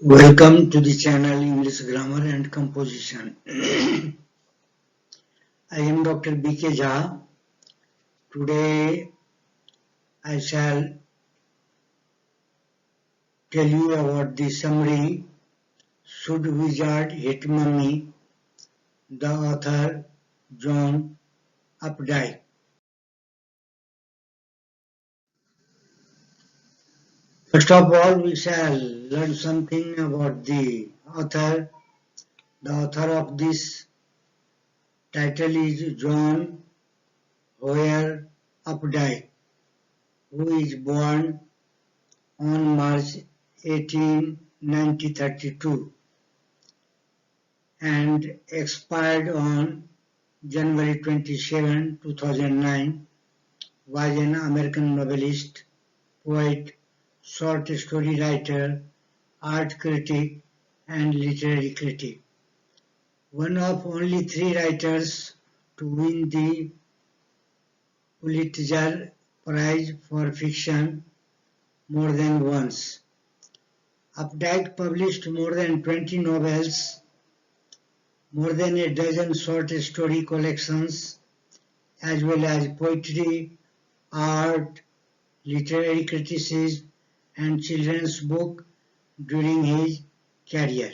Welcome to the channel English Grammar and Composition. I am Dr. B K Jha. Today I shall tell you about the summary Should Wizard Hit Mummy? The author John Updike. First of all, we shall learn something about the author. The author of this title is John Updike, who is born on March 18, 1932 and expired on January 27, 2009, was an American novelist, poet, short story writer, art critic, and literary critic. One of only 3 writers to win the Pulitzer Prize for Fiction more than once. Updike published more than 20 novels, more than a dozen short story collections, as well as poetry, art, literary criticism, and children's book during his career.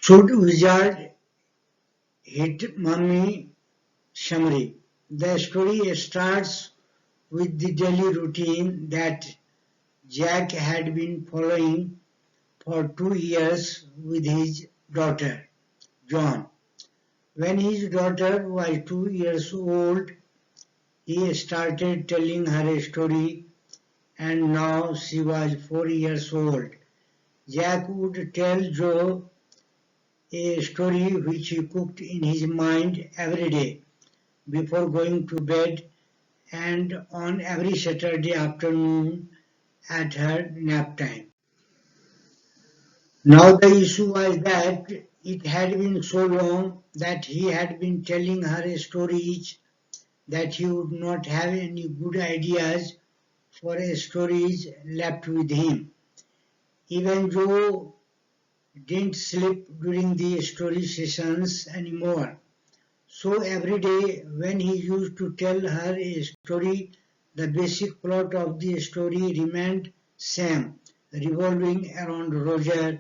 Should Wizard Hit Mummy? Summary. The story starts with the daily routine that Jack had been following for 2 years with his daughter, John. When his daughter was 2 years old, he started telling her a story, and now she was 4 years old. Jack would tell Joe a story which he cooked in his mind every day before going to bed and on every Saturday afternoon at her nap time. Now the issue was that it had been so long that he had been telling her a story each that he would not have any good ideas for stories left with him. Even Joe didn't sleep during the story sessions anymore. So every day when he used to tell her a story, the basic plot of the story remained same, revolving around Roger,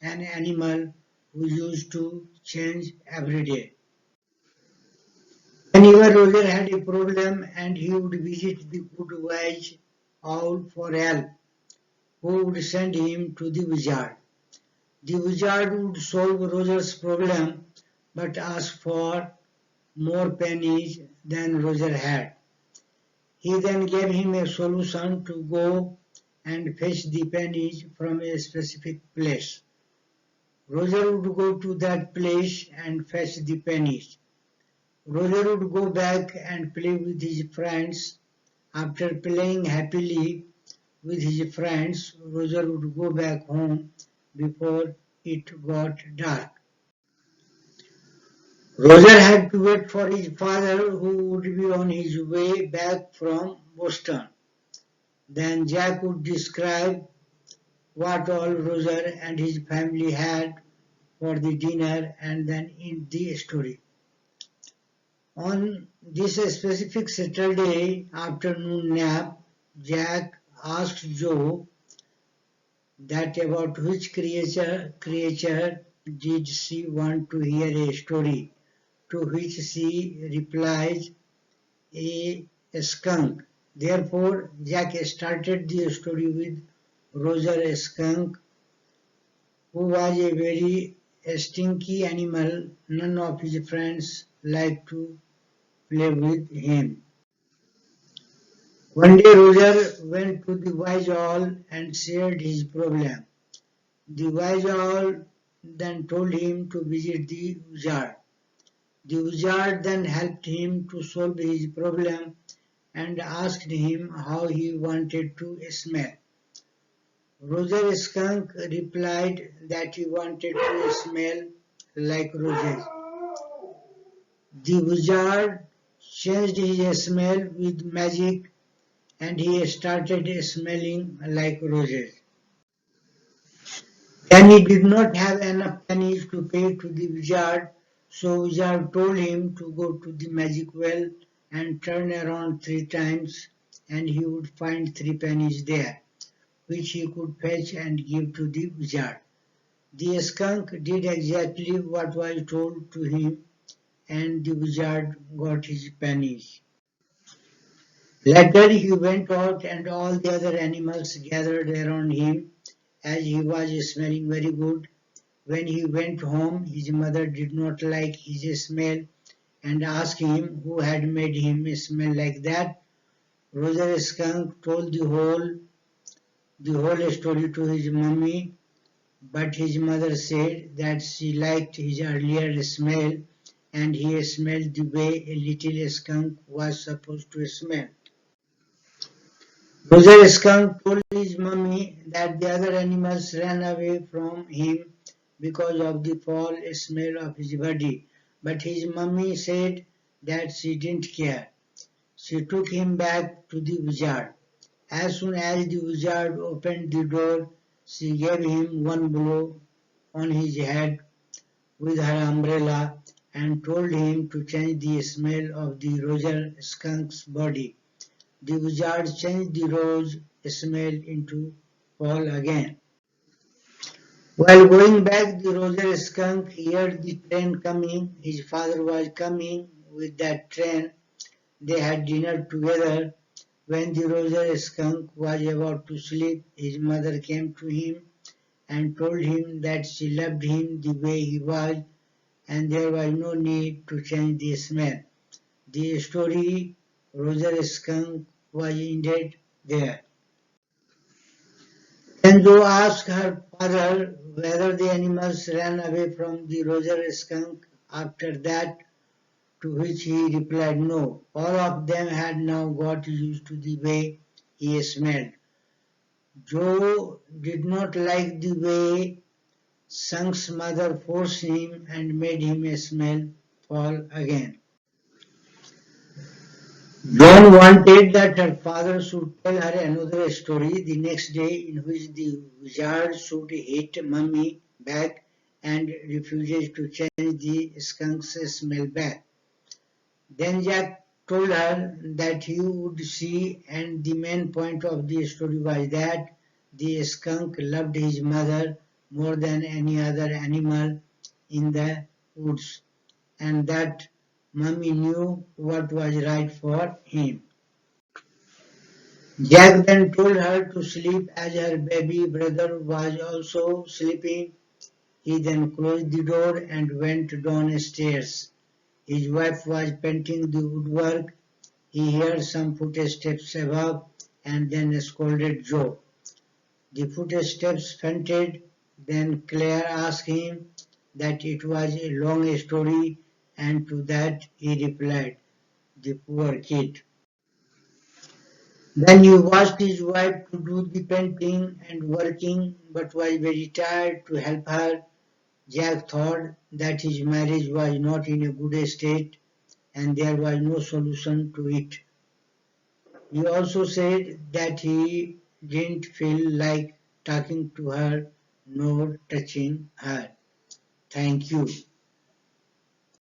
an animal who used to change every day. Whenever Roger had a problem and he would visit the good wise owl for help, who would send him to the wizard. The wizard would solve Roger's problem but ask for more pennies than Roger had. He then gave him a solution to go and fetch the pennies from a specific place. Roger would go to that place and fetch the pennies. Roger would go back and play with his friends. After playing happily with his friends, Roger would go back home before it got dark. Roger had to wait for his father, who would be on his way back from Boston. Then Jack would describe what all Roger and his family had for the dinner and then end the story. On this specific Saturday afternoon nap, Jack asked Joe that about which creature did she want to hear a story, to which she replies, a skunk. Therefore, Jack started the story with Roger a skunk, who was a very stinky animal. None of his friends liked to play with him. One day Roger went to the wise owl and shared his problem. The wise owl then told him to visit the wizard. The wizard then helped him to solve his problem and asked him how he wanted to smell. Roger Skunk replied that he wanted to smell like roses. The wizard changed his smell with magic and he started smelling like roses. Then he did not have enough pennies to pay to the wizard, so wizard told him to go to the magic well and turn around 3 times, and he would find 3 pennies there, which he could fetch and give to the wizard. The skunk did exactly what was told to him, and the wizard got his pennies. Later he went out, and all the other animals gathered around him, as he was smelling very good. When he went home, his mother did not like his smell and asked him who had made him smell like that. Roger Skunk told the whole story to his mummy, but his mother said that she liked his earlier smell, and he smelled the way a little skunk was supposed to smell. Roger Skunk told his mummy that the other animals ran away from him because of the foul smell of his body, but his mummy said that she didn't care. She took him back to the wizard. As soon as the wizard opened the door, she gave him one blow on his head with her umbrella and told him to change the smell of the Roger Skunk's body. The wizard changed the rose smell into fall again. While going back, the Roger skunk heard the train coming. His father was coming with that train. They had dinner together. When the Roger skunk was about to sleep, his mother came to him and told him that she loved him the way he was, and there was no need to change the smell. The story Roger skunk was ended there. Kenzo asked her father whether the animals ran away from the Roger skunk after that, to which he replied no. All of them had now got used to the way he smelled. Joe did not like the way Skunk's mother forced him and made him smell fall again. John wanted that her father should tell her another story the next day in which the wizard should hit Mummy back and refuses to change the skunk's smell back. Then Jack told her that he would see, and the main point of the story was that the skunk loved his mother more than any other animal in the woods, and that Mummy knew what was right for him. Jack then told her to sleep as her baby brother was also sleeping. He then closed the door and went downstairs. His wife was painting the woodwork. He heard some footsteps above and then scolded Joe. The footsteps fainted. Then Claire asked him that it was a long story, and to that he replied, "The poor kid." Then he asked his wife to do the painting and working, but was very tired to help her. Jack thought that his marriage was not in a good state and there was no solution to it. He also said that he didn't feel like talking to her nor touching her. Thank you.